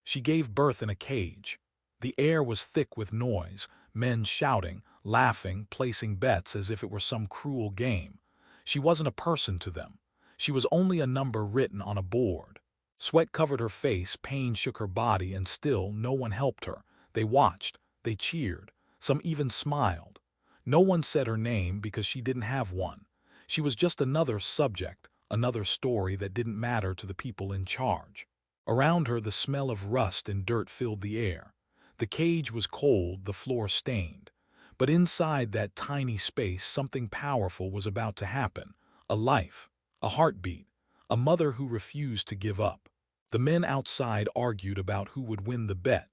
She gave birth in a cage. The air was thick with noise, men shouting, laughing, placing bets as if it were some cruel game. She wasn't a person to them. She was only a number written on a board. Sweat covered her face, pain shook her body, and still no one helped her. They watched, they cheered, some even smiled. No one said her name because she didn't have one. She was just another subject, another story that didn't matter to the people in charge. Around her, the smell of rust and dirt filled the air. The cage was cold, the floor stained. But inside that tiny space, something powerful was about to happen. A life, a heartbeat, a mother who refused to give up. The men outside argued about who would win the bet.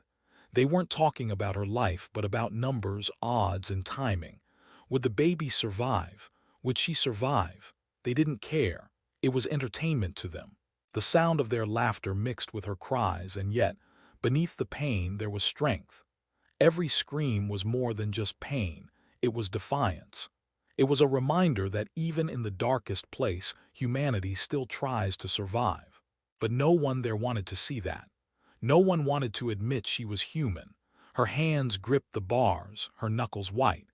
They weren't talking about her life, but about numbers, odds, and timing. Would the baby survive? Would she survive? They didn't care. It was entertainment to them. The sound of their laughter mixed with her cries, and yet, beneath the pain, there was strength. Every scream was more than just pain. It was defiance. It was a reminder that even in the darkest place, humanity still tries to survive. But no one there wanted to see that. No one wanted to admit she was human. Her hands gripped the bars, her knuckles white.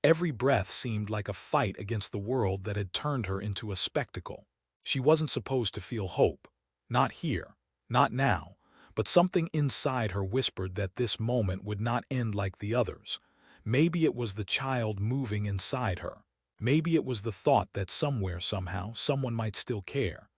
Every breath seemed like a fight against the world that had turned her into a spectacle. She wasn't supposed to feel hope. Not here. Not now. But something inside her whispered that this moment would not end like the others. Maybe it was the child moving inside her. Maybe it was the thought that somewhere, somehow, someone might still care.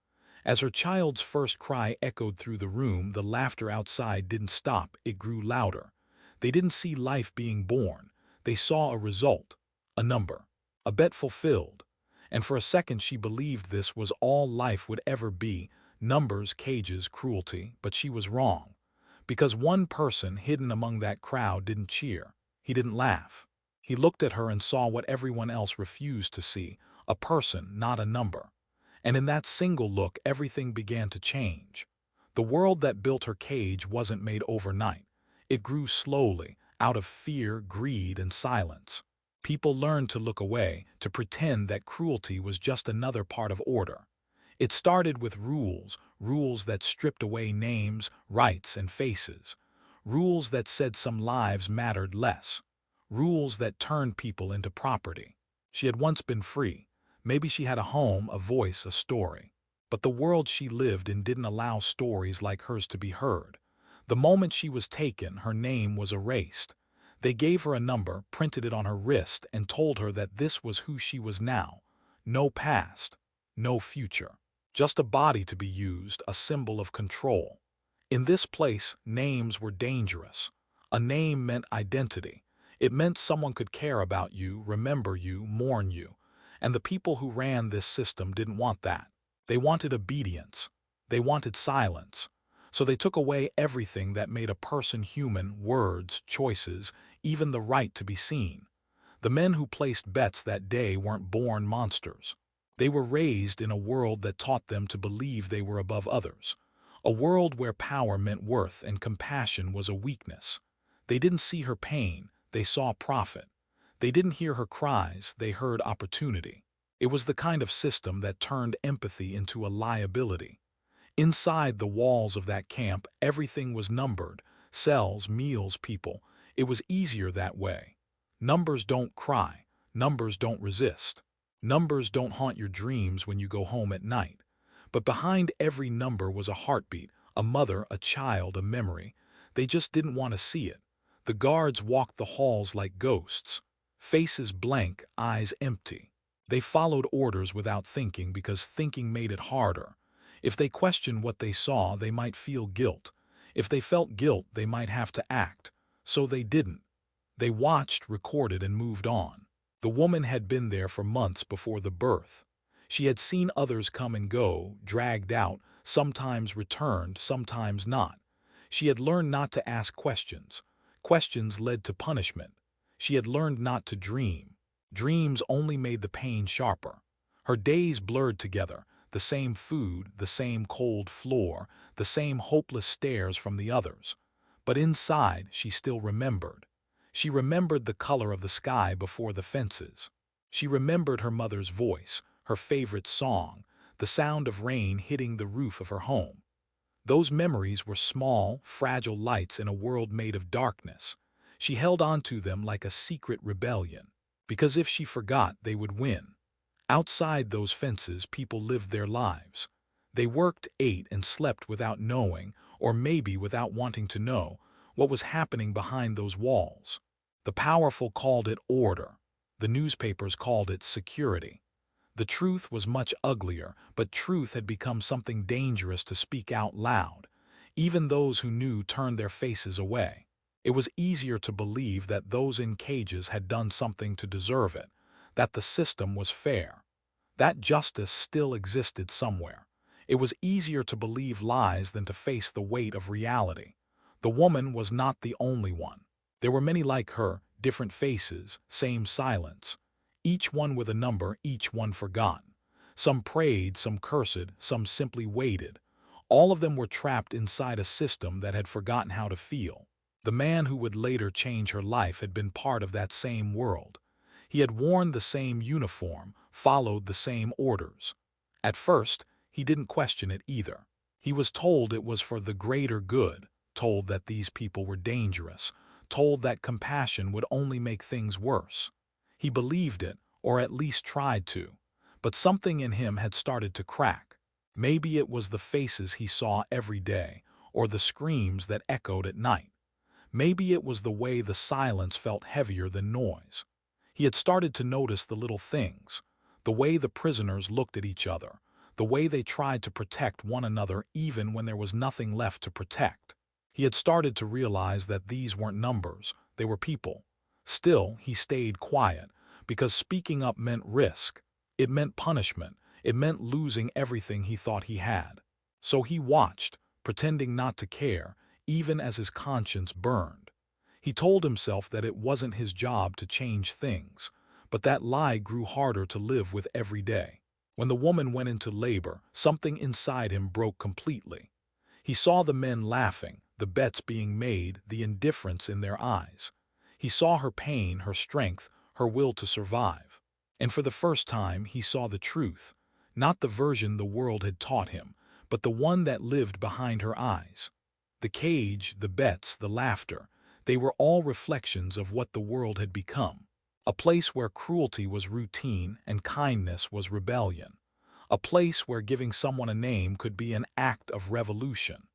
As her child's first cry echoed through the room, the laughter outside didn't stop, it grew louder. They didn't see life being born. They saw a result, a number, a bet fulfilled. And for a second she believed this was all life would ever be, numbers, cages, cruelty, but she was wrong. Because one person hidden among that crowd didn't cheer. He didn't laugh. He looked at her and saw what everyone else refused to see, a person, not a number. And in that single look, everything began to change. The world that built her cage wasn't made overnight. It grew slowly, out of fear, greed, and silence. People learned to look away, to pretend that cruelty was just another part of order. It started with rules, rules that stripped away names, rights, and faces. Rules that said some lives mattered less. Rules that turned people into property. She had once been free. Maybe she had a home, a voice, a story. But the world she lived in didn't allow stories like hers to be heard. The moment she was taken, her name was erased. They gave her a number, printed it on her wrist, and told her that this was who she was now. No past, no future. Just a body to be used, a symbol of control. In this place, names were dangerous. A name meant identity. It meant someone could care about you, remember you, mourn you. And the people who ran this system didn't want that. They wanted obedience. They wanted silence. So they took away everything that made a person human, words, choices, even the right to be seen. The men who placed bets that day weren't born monsters. They were raised in a world that taught them to believe they were above others. A world where power meant worth and compassion was a weakness. They didn't see her pain, they saw profit. They didn't hear her cries, they heard opportunity. It was the kind of system that turned empathy into a liability. Inside the walls of that camp, everything was numbered, cells, meals, people. It was easier that way. Numbers don't cry. Numbers don't resist. Numbers don't haunt your dreams when you go home at night. But behind every number was a heartbeat, a mother, a child, a memory. They just didn't want to see it. The guards walked the halls like ghosts, faces blank, eyes empty. They followed orders without thinking because thinking made it harder. If they questioned what they saw, they might feel guilt. If they felt guilt, they might have to act. So they didn't. They watched, recorded, and moved on. The woman had been there for months before the birth. She had seen others come and go, dragged out, sometimes returned, sometimes not. She had learned not to ask questions. Questions led to punishment. She had learned not to dream. Dreams only made the pain sharper. Her days blurred together, the same food, the same cold floor, the same hopeless stares from the others. But inside, she still remembered. She remembered the color of the sky before the fences. She remembered her mother's voice, her favorite song, the sound of rain hitting the roof of her home. Those memories were small, fragile lights in a world made of darkness. She held on to them like a secret rebellion, because if she forgot, they would win. Outside those fences, people lived their lives. They worked, ate, and slept without knowing, or maybe without wanting to know, what was happening behind those walls. The powerful called it order. The newspapers called it security. The truth was much uglier, but truth had become something dangerous to speak out loud. Even those who knew turned their faces away. It was easier to believe that those in cages had done something to deserve it, that the system was fair, that justice still existed somewhere. It was easier to believe lies than to face the weight of reality. The woman was not the only one. There were many like her, different faces, same silence. Each one with a number, each one forgotten. Some prayed, some cursed, some simply waited. All of them were trapped inside a system that had forgotten how to feel. The man who would later change her life had been part of that same world. He had worn the same uniform, followed the same orders. At first, he didn't question it either. He was told it was for the greater good, told that these people were dangerous, told that compassion would only make things worse. He believed it, or at least tried to. But something in him had started to crack. Maybe it was the faces he saw every day, or the screams that echoed at night. Maybe it was the way the silence felt heavier than noise. He had started to notice the little things, the way the prisoners looked at each other, the way they tried to protect one another even when there was nothing left to protect. He had started to realize that these weren't numbers, they were people. Still, he stayed quiet, because speaking up meant risk. It meant punishment. It meant losing everything he thought he had. So he watched, pretending not to care, even as his conscience burned. He told himself that it wasn't his job to change things, but that lie grew harder to live with every day. When the woman went into labor, something inside him broke completely. He saw the men laughing, the bets being made, the indifference in their eyes. He saw her pain, her strength, her will to survive. And for the first time, he saw the truth, not the version the world had taught him, but the one that lived behind her eyes. The cage, the bets, the laughter, they were all reflections of what the world had become. A place where cruelty was routine and kindness was rebellion. A place where giving someone a name could be an act of revolution.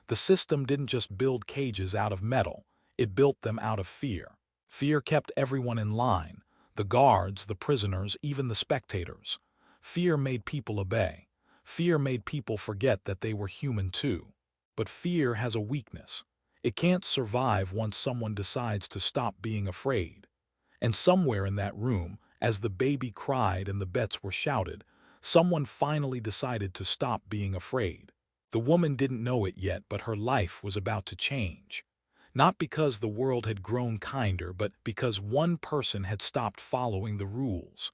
The system didn't just build cages out of metal, it built them out of fear. Fear kept everyone in line, the guards, the prisoners, even the spectators. Fear made people obey. Fear made people forget that they were human too. But fear has a weakness. It can't survive once someone decides to stop being afraid. And somewhere in that room, as the baby cried and the bets were shouted, someone finally decided to stop being afraid. The woman didn't know it yet, but her life was about to change. Not because the world had grown kinder, but because one person had stopped following the rules.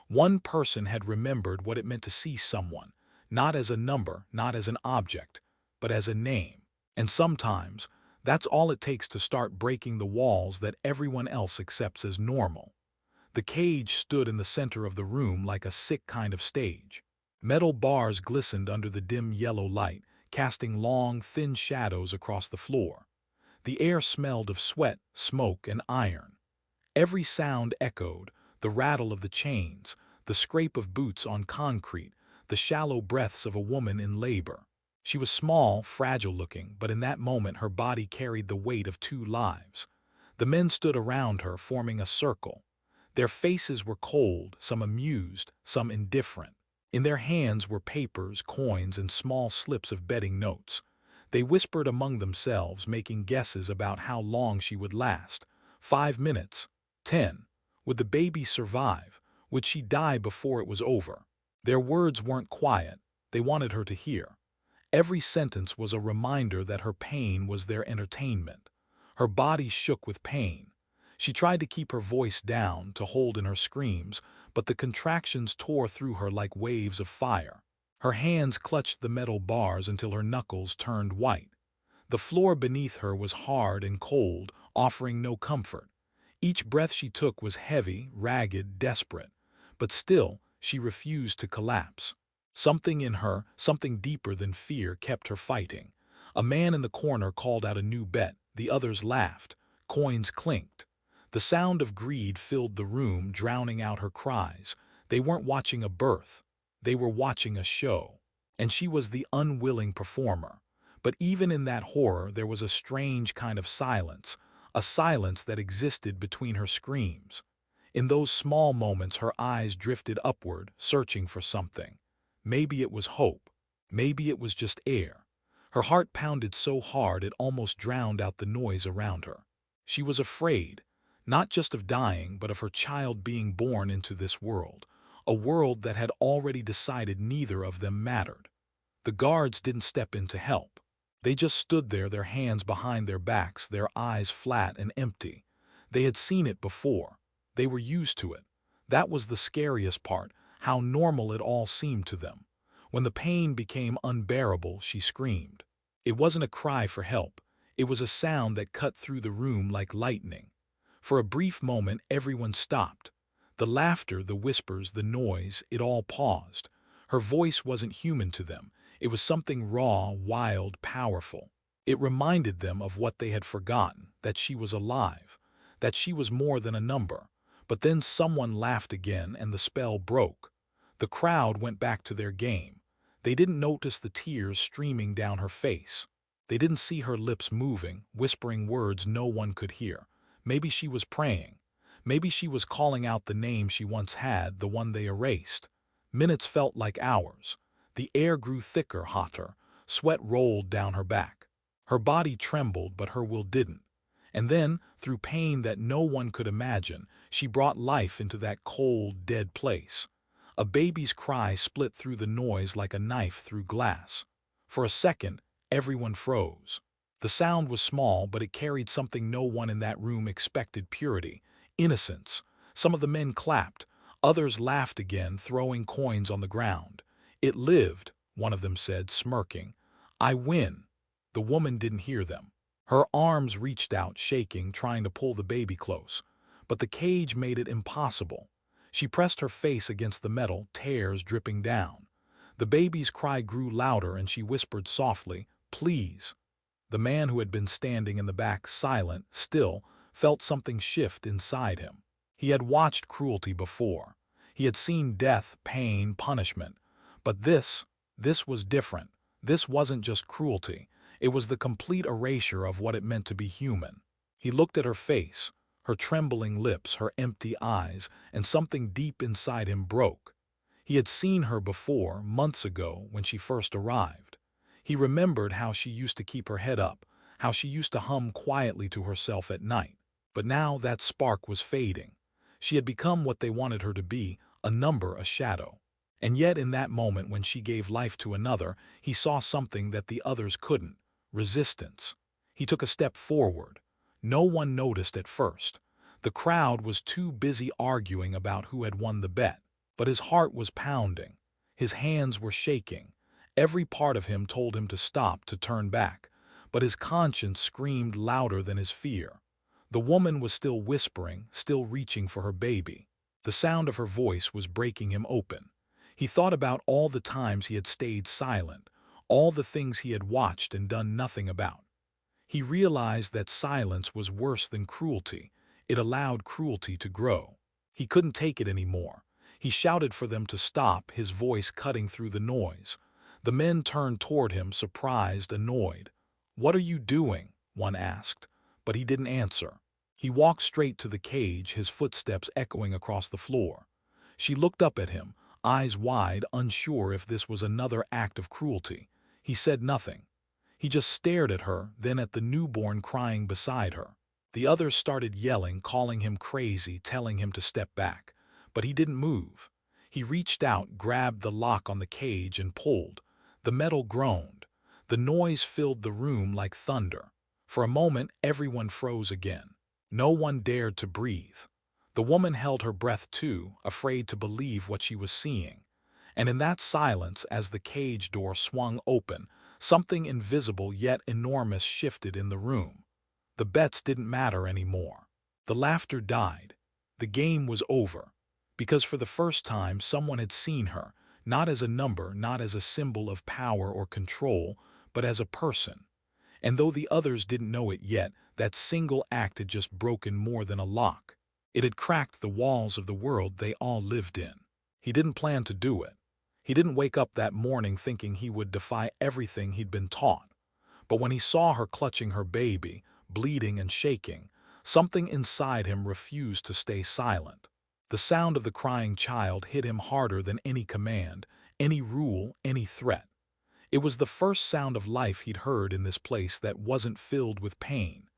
One person had remembered what it meant to see someone, not as a number, not as an object, but as a name. And sometimes, that's all it takes to start breaking the walls that everyone else accepts as normal. The cage stood in the center of the room like a sick kind of stage. Metal bars glistened under the dim yellow light, casting long, thin shadows across the floor. The air smelled of sweat, smoke, and iron. Every sound echoed, the rattle of the chains, the scrape of boots on concrete, the shallow breaths of a woman in labor. She was small, fragile-looking, but in that moment her body carried the weight of 2 lives. The men stood around her, forming a circle. Their faces were cold, some amused, some indifferent. In their hands were papers, coins, and small slips of betting notes. They whispered among themselves, making guesses about how long she would last. 5 minutes. 10. Would the baby survive? Would she die before it was over? Their words weren't quiet. They wanted her to hear. Every sentence was a reminder that her pain was their entertainment. Her body shook with pain. She tried to keep her voice down, to hold in her screams, but the contractions tore through her like waves of fire. Her hands clutched the metal bars until her knuckles turned white. The floor beneath her was hard and cold, offering no comfort. Each breath she took was heavy, ragged, desperate. But still, she refused to collapse. Something in her, something deeper than fear, kept her fighting. A man in the corner called out a new bet. The others laughed. Coins clinked. The sound of greed filled the room, drowning out her cries. They weren't watching a birth. They were watching a show. And she was the unwilling performer. But even in that horror there was a strange kind of silence, a silence that existed between her screams. In those small moments her eyes drifted upward, searching for something. Maybe it was hope. Maybe it was just air. Her heart pounded so hard it almost drowned out the noise around her. She was afraid, not just of dying, but of her child being born into this world, a world that had already decided neither of them mattered. The guards didn't step in to help. They just stood there, their hands behind their backs, their eyes flat and empty. They had seen it before. They were used to it. That was the scariest part, how normal it all seemed to them. When the pain became unbearable, she screamed. It wasn't a cry for help. It was a sound that cut through the room like lightning. For a brief moment, everyone stopped. The laughter, the whispers, the noise, it all paused. Her voice wasn't human to them. It was something raw, wild, powerful. It reminded them of what they had forgotten, that she was alive, that she was more than a number. But then someone laughed again and the spell broke. The crowd went back to their game. They didn't notice the tears streaming down her face. They didn't see her lips moving, whispering words no one could hear. Maybe she was praying. Maybe she was calling out the name she once had, the one they erased. Minutes felt like hours. The air grew thicker, hotter. Sweat rolled down her back. Her body trembled, but her will didn't. And then, through pain that no one could imagine, she brought life into that cold, dead place. A baby's cry split through the noise like a knife through glass. For a second, everyone froze. The sound was small, but it carried something no one in that room expected: purity, innocence. Some of the men clapped. Others laughed again, throwing coins on the ground. "It lived," one of them said, smirking. "I win." The woman didn't hear them. Her arms reached out, shaking, trying to pull the baby close. But the cage made it impossible. She pressed her face against the metal, tears dripping down. The baby's cry grew louder and she whispered softly, "Please." The man who had been standing in the back, silent, still, felt something shift inside him. He had watched cruelty before. He had seen death, pain, punishment. But this was different. This wasn't just cruelty. It was the complete erasure of what it meant to be human. He looked at her face, her trembling lips, her empty eyes, and something deep inside him broke. He had seen her before, months ago, when she first arrived. He remembered how she used to keep her head up, how she used to hum quietly to herself at night. But now that spark was fading. She had become what they wanted her to be, a number, a shadow. And yet in that moment when she gave life to another, he saw something that the others couldn't: resistance. He took a step forward. No one noticed at first. The crowd was too busy arguing about who had won the bet. But his heart was pounding. His hands were shaking. Every part of him told him to stop, to turn back. But his conscience screamed louder than his fear. The woman was still whispering, still reaching for her baby. The sound of her voice was breaking him open. He thought about all the times he had stayed silent, all the things he had watched and done nothing about. He realized that silence was worse than cruelty. It allowed cruelty to grow. He couldn't take it anymore. He shouted for them to stop, his voice cutting through the noise. The men turned toward him, surprised, annoyed. "What are you doing?" one asked. But he didn't answer. He walked straight to the cage, his footsteps echoing across the floor. She looked up at him, eyes wide, unsure if this was another act of cruelty. He said nothing. He just stared at her, then at the newborn crying beside her. The others started yelling, calling him crazy, telling him to step back. But he didn't move. He reached out, grabbed the lock on the cage and pulled. The metal groaned. The noise filled the room like thunder. For a moment, everyone froze again. No one dared to breathe. The woman held her breath too, afraid to believe what she was seeing. And in that silence, as the cage door swung open, something invisible yet enormous shifted in the room. The bets didn't matter anymore. The laughter died. The game was over. Because for the first time, someone had seen her, not as a number, not as a symbol of power or control, but as a person. And though the others didn't know it yet, that single act had just broken more than a lock. It had cracked the walls of the world they all lived in. He didn't plan to do it. He didn't wake up that morning thinking he would defy everything he'd been taught. But when he saw her clutching her baby, bleeding and shaking, something inside him refused to stay silent. The sound of the crying child hit him harder than any command, any rule, any threat. It was the first sound of life he'd heard in this place that wasn't filled with pain.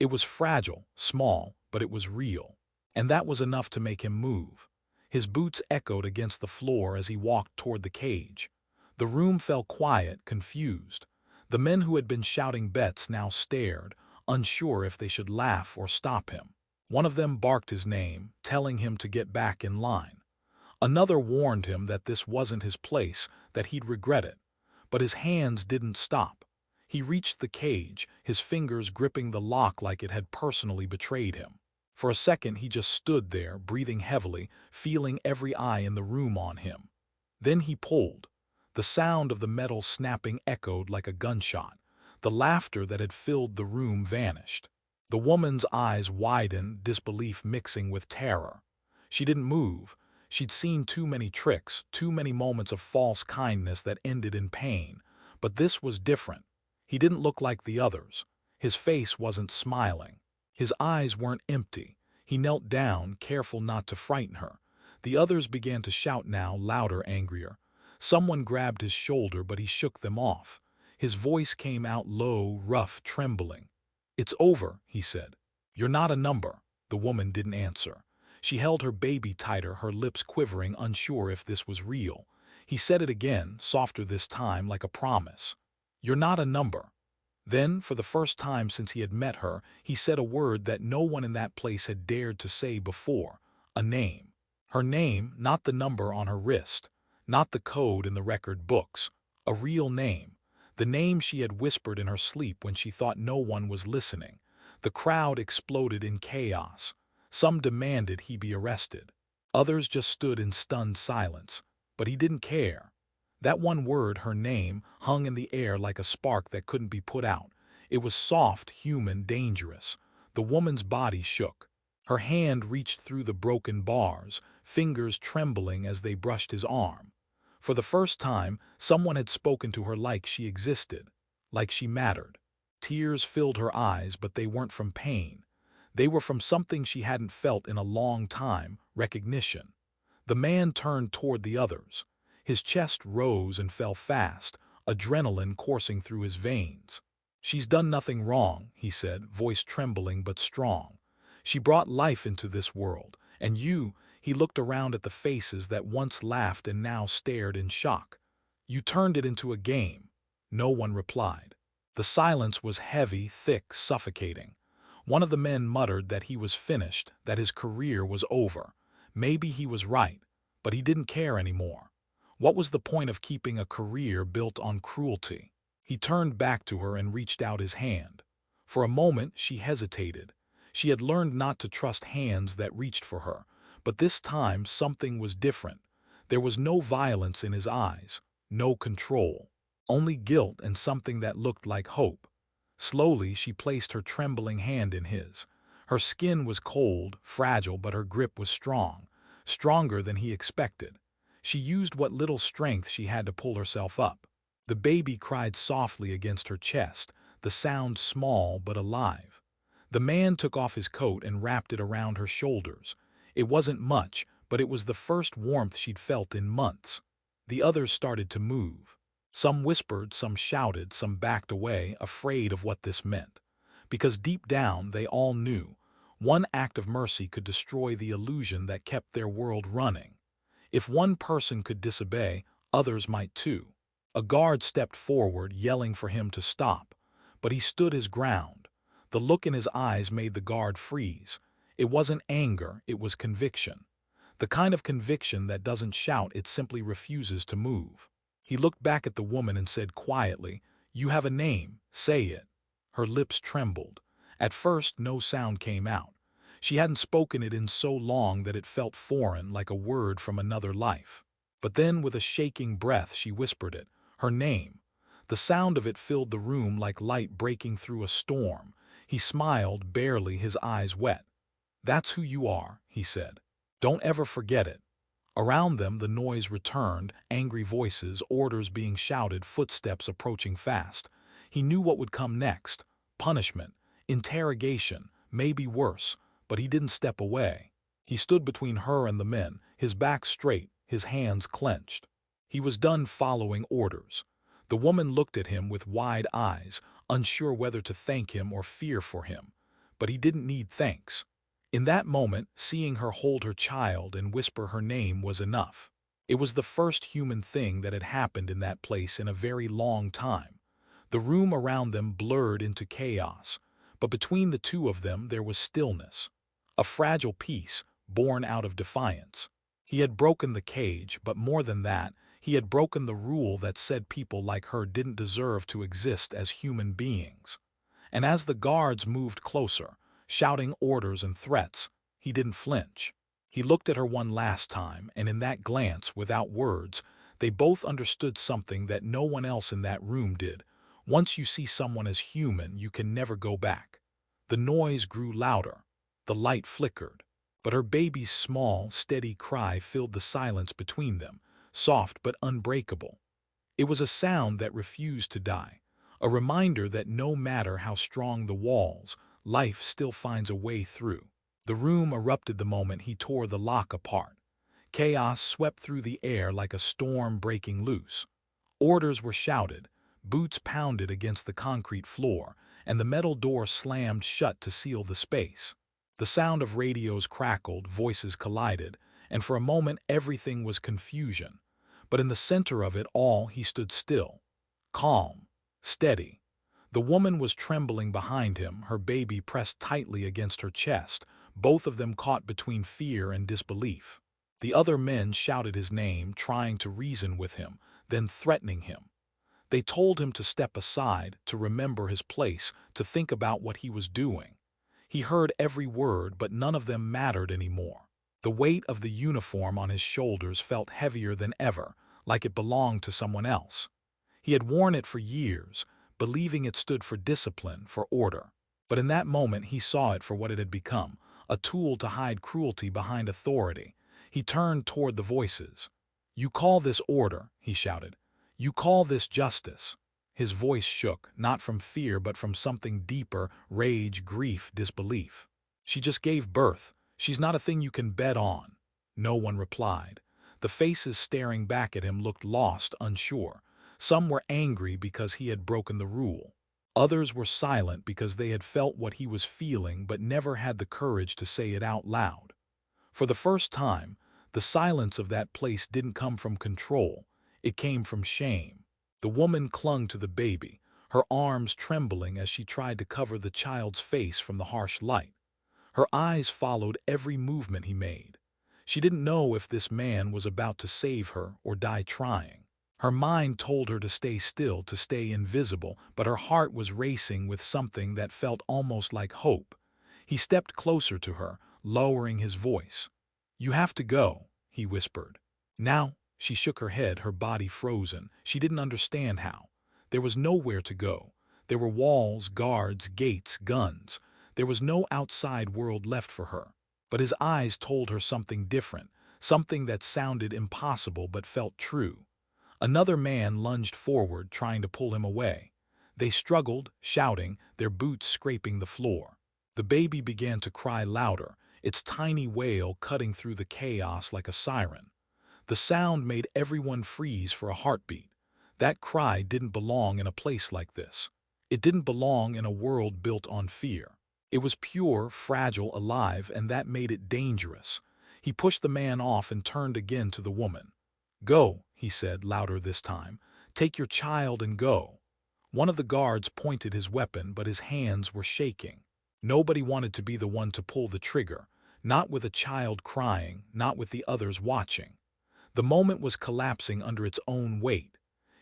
It was fragile, small, but it was real. And that was enough to make him move. His boots echoed against the floor as he walked toward the cage. The room fell quiet, confused. The men who had been shouting bets now stared, unsure if they should laugh or stop him. One of them barked his name, telling him to get back in line. Another warned him that this wasn't his place, that he'd regret it. But his hands didn't stop. He reached the cage, his fingers gripping the lock like it had personally betrayed him. For a second he just stood there, breathing heavily, feeling every eye in the room on him. Then he pulled. The sound of the metal snapping echoed like a gunshot. The laughter that had filled the room vanished. The woman's eyes widened, disbelief mixing with terror. She didn't move. She'd seen too many tricks, too many moments of false kindness that ended in pain. But this was different. He didn't look like the others. His face wasn't smiling. His eyes weren't empty. He knelt down, careful not to frighten her. The others began to shout now, louder, angrier. Someone grabbed his shoulder, but he shook them off. His voice came out low, rough, trembling. "It's over," he said. "You're not a number." The woman didn't answer. She held her baby tighter, her lips quivering, unsure if this was real. He said it again, softer this time, like a promise. "You're not a number." Then, for the first time since he had met her, he said a word that no one in that place had dared to say before. A name. Her name, not the number on her wrist, not the code in the record books. A real name. The name she had whispered in her sleep when she thought no one was listening. The crowd exploded in chaos. Some demanded he be arrested. Others just stood in stunned silence. But he didn't care. That one word, her name, hung in the air like a spark that couldn't be put out. It was soft, human, dangerous. The woman's body shook. Her hand reached through the broken bars, fingers trembling as they brushed his arm. For the first time, someone had spoken to her like she existed, like she mattered. Tears filled her eyes, but they weren't from pain. They were from something she hadn't felt in a long time, recognition. The man turned toward the others. His chest rose and fell fast, adrenaline coursing through his veins. "She's done nothing wrong," he said, voice trembling but strong. "She brought life into this world, and you," he looked around at the faces that once laughed and now stared in shock. "You turned it into a game." No one replied. The silence was heavy, thick, suffocating. One of the men muttered that he was finished, that his career was over. Maybe he was right, but he didn't care anymore. What was the point of keeping a career built on cruelty? He turned back to her and reached out his hand. For a moment she hesitated. She had learned not to trust hands that reached for her, but this time something was different. There was no violence in his eyes, no control, only guilt and something that looked like hope. Slowly she placed her trembling hand in his. Her skin was cold, fragile, but her grip was strong, stronger than he expected. She used what little strength she had to pull herself up. The baby cried softly against her chest, the sound small but alive. The man took off his coat and wrapped it around her shoulders. It wasn't much, but it was the first warmth she'd felt in months. The others started to move. Some whispered, some shouted, some backed away, afraid of what this meant. Because deep down they all knew, one act of mercy could destroy the illusion that kept their world running. If one person could disobey, others might too. A guard stepped forward, yelling for him to stop, but he stood his ground. The look in his eyes made the guard freeze. It wasn't anger, it was conviction. The kind of conviction that doesn't shout, it simply refuses to move. He looked back at the woman and said quietly, "You have a name, say it." Her lips trembled. At first, no sound came out. She hadn't spoken it in so long that it felt foreign, like a word from another life. But then, with a shaking breath, she whispered it, her name. The sound of it filled the room like light breaking through a storm. He smiled, barely, his eyes wet. "That's who you are," he said. "Don't ever forget it." Around them the noise returned, angry voices, orders being shouted, footsteps approaching fast. He knew what would come next. Punishment, interrogation, maybe worse, but he didn't step away. He stood between her and the men, his back straight, his hands clenched. He was done following orders. The woman looked at him with wide eyes, unsure whether to thank him or fear for him. But he didn't need thanks. In that moment, seeing her hold her child and whisper her name was enough. It was the first human thing that had happened in that place in a very long time. The room around them blurred into chaos, but between the two of them there was stillness. A fragile peace, born out of defiance. He had broken the cage, but more than that, he had broken the rule that said people like her didn't deserve to exist as human beings. And as the guards moved closer, shouting orders and threats, he didn't flinch. He looked at her one last time, and in that glance, without words, they both understood something that no one else in that room did. Once you see someone as human, you can never go back. The noise grew louder. The light flickered. But her baby's small, steady cry filled the silence between them, soft but unbreakable. It was a sound that refused to die, a reminder that no matter how strong the walls, life still finds a way through. The room erupted the moment he tore the lock apart. Chaos swept through the air like a storm breaking loose. Orders were shouted, boots pounded against the concrete floor, and the metal door slammed shut to seal the space. The sound of radios crackled, voices collided, and for a moment everything was confusion. But in the center of it all he stood still, calm, steady. The woman was trembling behind him, her baby pressed tightly against her chest, both of them caught between fear and disbelief. The other men shouted his name, trying to reason with him, then threatening him. They told him to step aside, to remember his place, to think about what he was doing. He heard every word, but none of them mattered anymore. The weight of the uniform on his shoulders felt heavier than ever, like it belonged to someone else. He had worn it for years, believing it stood for discipline, for order. But in that moment he saw it for what it had become, a tool to hide cruelty behind authority. He turned toward the voices. "You call this order," he shouted. "You call this justice." His voice shook, not from fear but from something deeper, rage, grief, disbelief. "She just gave birth. She's not a thing you can bet on." No one replied. The faces staring back at him looked lost, unsure. Some were angry because he had broken the rule. Others were silent because they had felt what he was feeling but never had the courage to say it out loud. For the first time, the silence of that place didn't come from control. It came from shame. The woman clung to the baby, her arms trembling as she tried to cover the child's face from the harsh light. Her eyes followed every movement he made. She didn't know if this man was about to save her or die trying. Her mind told her to stay still, to stay invisible, but her heart was racing with something that felt almost like hope. He stepped closer to her, lowering his voice. "You have to go," he whispered. "Now." She shook her head, her body frozen. She didn't understand how. There was nowhere to go. There were walls, guards, gates, guns. There was no outside world left for her. But his eyes told her something different, something that sounded impossible but felt true. Another man lunged forward, trying to pull him away. They struggled, shouting, their boots scraping the floor. The baby began to cry louder, its tiny wail cutting through the chaos like a siren. The sound made everyone freeze for a heartbeat. That cry didn't belong in a place like this. It didn't belong in a world built on fear. It was pure, fragile, alive, and that made it dangerous. He pushed the man off and turned again to the woman. "Go," he said, louder this time. "Take your child and go." One of the guards pointed his weapon, but his hands were shaking. Nobody wanted to be the one to pull the trigger, not with a child crying, not with the others watching. The moment was collapsing under its own weight.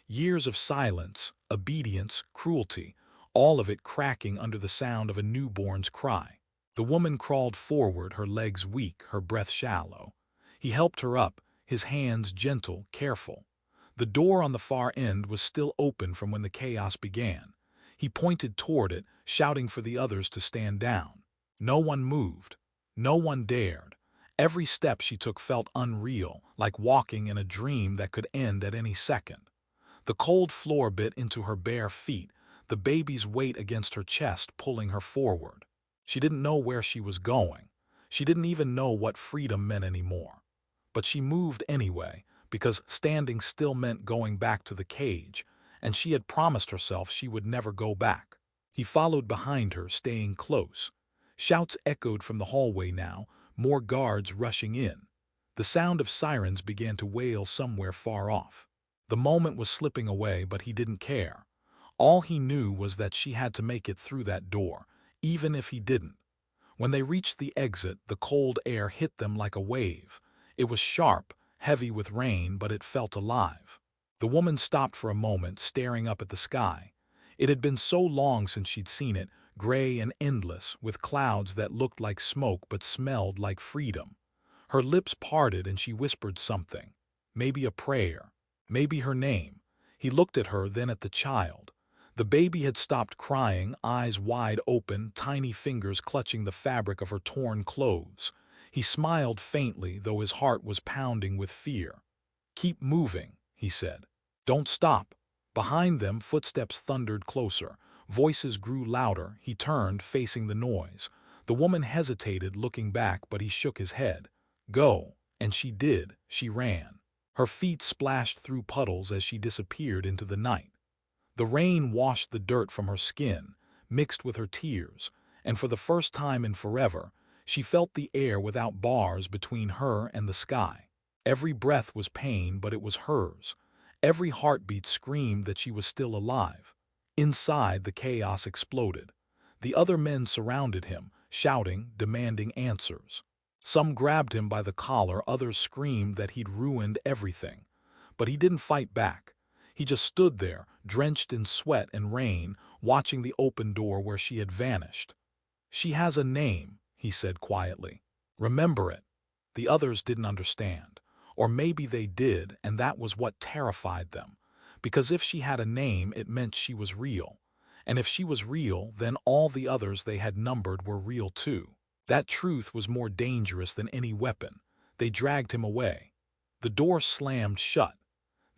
Years of silence, obedience, cruelty, all of it cracking under the sound of a newborn's cry. The woman crawled forward, her legs weak, her breath shallow. He helped her up, his hands gentle, careful. The door on the far end was still open from when the chaos began. He pointed toward it, shouting for the others to stand down. No one moved. No one dared. Every step she took felt unreal, like walking in a dream that could end at any second. The cold floor bit into her bare feet, the baby's weight against her chest pulling her forward. She didn't know where she was going. She didn't even know what freedom meant anymore. But she moved anyway, because standing still meant going back to the cage, and she had promised herself she would never go back. He followed behind her, staying close. Shouts echoed from the hallway now, more guards rushing in. The sound of sirens began to wail somewhere far off. The moment was slipping away, but he didn't care. All he knew was that she had to make it through that door, even if he didn't. When they reached the exit, the cold air hit them like a wave. It was sharp, heavy with rain, but it felt alive. The woman stopped for a moment, staring up at the sky. It had been so long since she'd seen it, gray and endless, with clouds that looked like smoke but smelled like freedom. Her lips parted and she whispered something. Maybe a prayer. Maybe her name. He looked at her, then at the child. The baby had stopped crying, eyes wide open, tiny fingers clutching the fabric of her torn clothes. He smiled faintly, though his heart was pounding with fear. "Keep moving," he said. "Don't stop." Behind them, footsteps thundered closer. Voices grew louder. He turned, facing the noise. The woman hesitated, looking back, but he shook his head. "Go." And she did. She ran. Her feet splashed through puddles as she disappeared into the night. The rain washed the dirt from her skin, mixed with her tears, and for the first time in forever, she felt the air without bars between her and the sky. Every breath was pain, but it was hers. Every heartbeat screamed that she was still alive. Inside, the chaos exploded. The other men surrounded him, shouting, demanding answers. Some grabbed him by the collar, others screamed that he'd ruined everything. But he didn't fight back. He just stood there, drenched in sweat and rain, watching the open door where she had vanished. "She has a name," he said quietly. "Remember it." The others didn't understand. Or maybe they did, and that was what terrified them. Because if she had a name, it meant she was real. And if she was real, then all the others they had numbered were real too. That truth was more dangerous than any weapon. They dragged him away. The door slammed shut.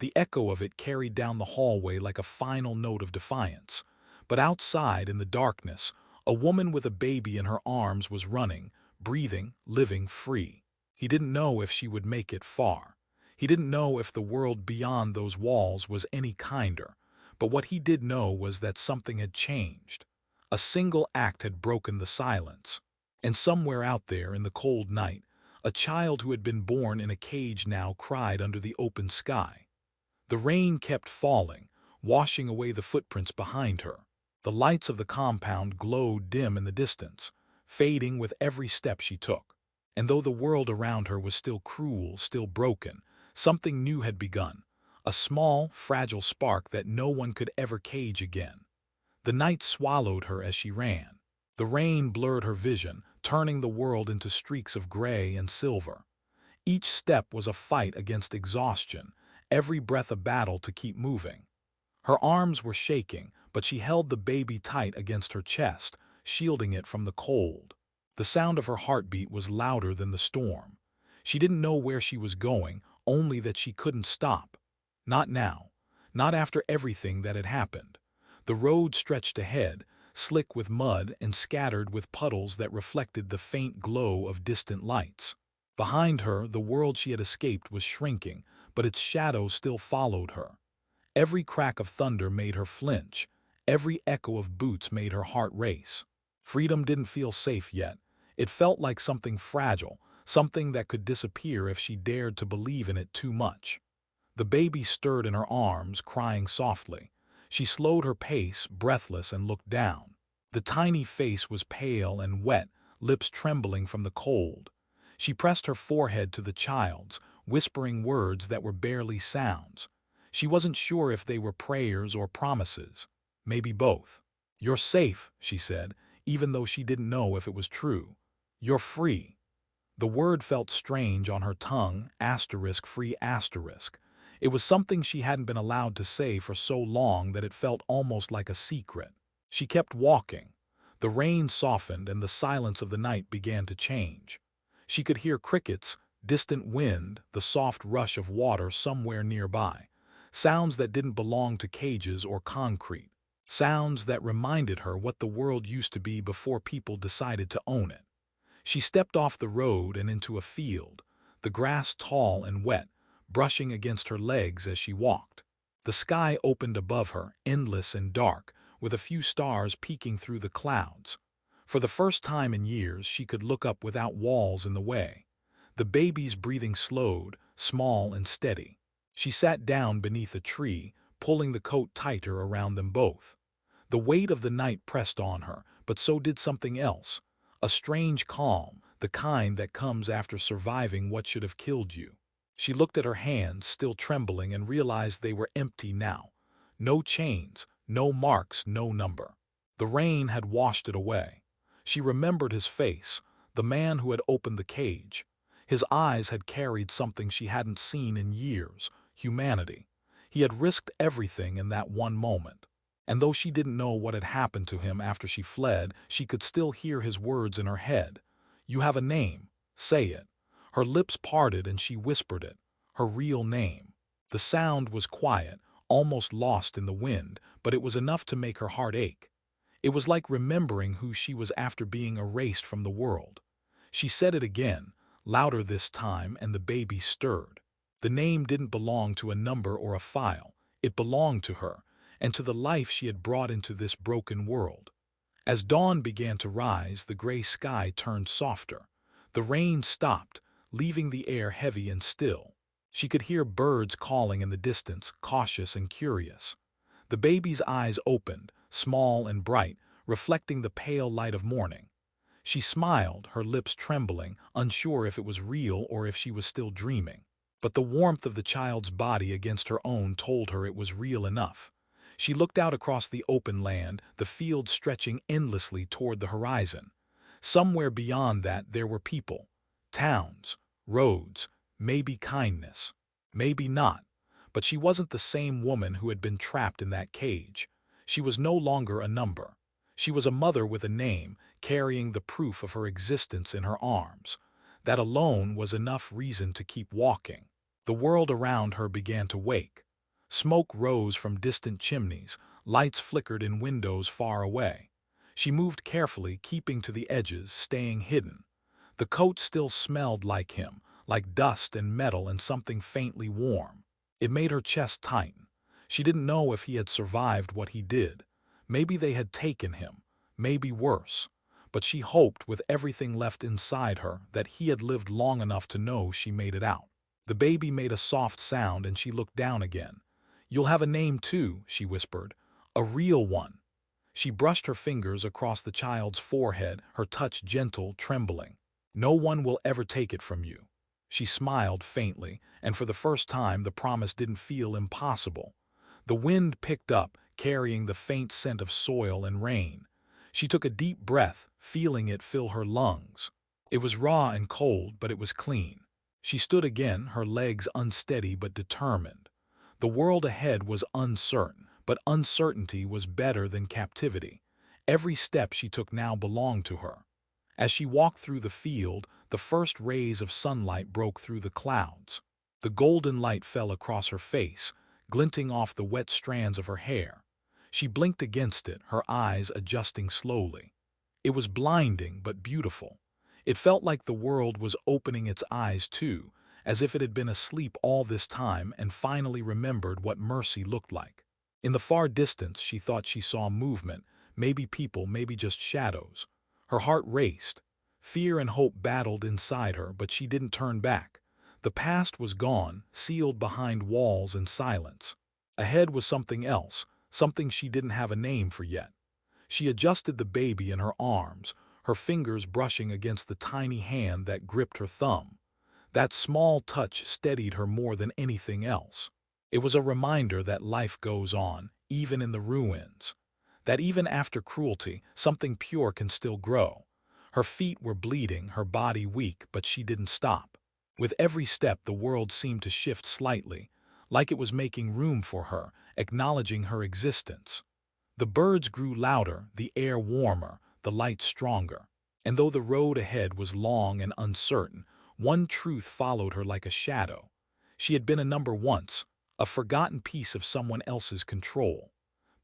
The echo of it carried down the hallway like a final note of defiance. But outside, in the darkness, a woman with a baby in her arms was running, breathing, living free. He didn't know if she would make it far. He didn't know if the world beyond those walls was any kinder. But what he did know was that something had changed. A single act had broken the silence. And somewhere out there in the cold night, a child who had been born in a cage now cried under the open sky. The rain kept falling, washing away the footprints behind her. The lights of the compound glowed dim in the distance, fading with every step she took. And though the world around her was still cruel, still broken, something new had begun, a small, fragile spark that no one could ever cage again. The night swallowed her as she ran. The rain blurred her vision, turning the world into streaks of gray and silver. Each step was a fight against exhaustion, every breath a battle to keep moving. Her arms were shaking, but she held the baby tight against her chest, shielding it from the cold. The sound of her heartbeat was louder than the storm. She didn't know where she was going, only that she couldn't stop. Not now. Not after everything that had happened. The road stretched ahead, slick with mud and scattered with puddles that reflected the faint glow of distant lights. Behind her, the world she had escaped was shrinking, but its shadow still followed her. Every crack of thunder made her flinch. Every echo of boots made her heart race. Freedom didn't feel safe yet. It felt like something fragile, something that could disappear if she dared to believe in it too much. The baby stirred in her arms, crying softly. She slowed her pace, breathless, and looked down. The tiny face was pale and wet, lips trembling from the cold. She pressed her forehead to the child's, whispering words that were barely sounds. She wasn't sure if they were prayers or promises. Maybe both. "You're safe," she said, even though she didn't know if it was true. "You're free." The word felt strange on her tongue, asterisk free asterisk. It was something she hadn't been allowed to say for so long that it felt almost like a secret. She kept walking. The rain softened and the silence of the night began to change. She could hear crickets, distant wind, the soft rush of water somewhere nearby. Sounds that didn't belong to cages or concrete. Sounds that reminded her what the world used to be before people decided to own it. She stepped off the road and into a field, the grass tall and wet, brushing against her legs as she walked. The sky opened above her, endless and dark, with a few stars peeking through the clouds. For the first time in years, she could look up without walls in the way. The baby's breathing slowed, small and steady. She sat down beneath a tree, pulling the coat tighter around them both. The weight of the night pressed on her, but so did something else. A strange calm, the kind that comes after surviving what should have killed you. She looked at her hands, still trembling, and realized they were empty now. No chains, no marks, no number. The rain had washed it away. She remembered his face, the man who had opened the cage. His eyes had carried something she hadn't seen in years, humanity. He had risked everything in that one moment. And though she didn't know what had happened to him after she fled, she could still hear his words in her head. "You have a name. Say it." Her lips parted and she whispered it. Her real name. The sound was quiet, almost lost in the wind, but it was enough to make her heart ache. It was like remembering who she was after being erased from the world. She said it again, louder this time, and the baby stirred. The name didn't belong to a number or a file. It belonged to her, and to the life she had brought into this broken world. As dawn began to rise, the gray sky turned softer. The rain stopped, leaving the air heavy and still. She could hear birds calling in the distance, cautious and curious. The baby's eyes opened, small and bright, reflecting the pale light of morning. She smiled, her lips trembling, unsure if it was real or if she was still dreaming. But the warmth of the child's body against her own told her it was real enough. She looked out across the open land, the fields stretching endlessly toward the horizon. Somewhere beyond that there were people, towns, roads, maybe kindness, maybe not. But she wasn't the same woman who had been trapped in that cage. She was no longer a number. She was a mother with a name, carrying the proof of her existence in her arms. That alone was enough reason to keep walking. The world around her began to wake. Smoke rose from distant chimneys, lights flickered in windows far away. She moved carefully, keeping to the edges, staying hidden. The coat still smelled like him, like dust and metal and something faintly warm. It made her chest tighten. She didn't know if he had survived what he did. Maybe they had taken him, maybe worse. But she hoped, with everything left inside her, that he had lived long enough to know she made it out. The baby made a soft sound and she looked down again. "You'll have a name too," she whispered. "A real one." She brushed her fingers across the child's forehead, her touch gentle, trembling. "No one will ever take it from you." She smiled faintly, and for the first time the promise didn't feel impossible. The wind picked up, carrying the faint scent of soil and rain. She took a deep breath, feeling it fill her lungs. It was raw and cold, but it was clean. She stood again, her legs unsteady but determined. The world ahead was uncertain, but uncertainty was better than captivity. Every step she took now belonged to her. As she walked through the field, the first rays of sunlight broke through the clouds. The golden light fell across her face, glinting off the wet strands of her hair. She blinked against it, her eyes adjusting slowly. It was blinding but beautiful. It felt like the world was opening its eyes too, as if it had been asleep all this time and finally remembered what mercy looked like. In the far distance, she thought she saw movement, maybe people, maybe just shadows. Her heart raced. Fear and hope battled inside her, but she didn't turn back. The past was gone, sealed behind walls and silence. Ahead was something else, something she didn't have a name for yet. She adjusted the baby in her arms, her fingers brushing against the tiny hand that gripped her thumb. That small touch steadied her more than anything else. It was a reminder that life goes on, even in the ruins. That even after cruelty, something pure can still grow. Her feet were bleeding, her body weak, but she didn't stop. With every step, the world seemed to shift slightly. like it was making room for her, acknowledging her existence. The birds grew louder, the air warmer, the light stronger. And though the road ahead was long and uncertain, one truth followed her like a shadow. She had been a number once, a forgotten piece of someone else's control.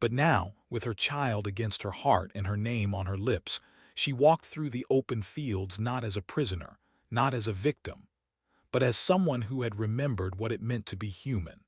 But now, with her child against her heart and her name on her lips, she walked through the open fields not as a prisoner, not as a victim, but as someone who had remembered what it meant to be human.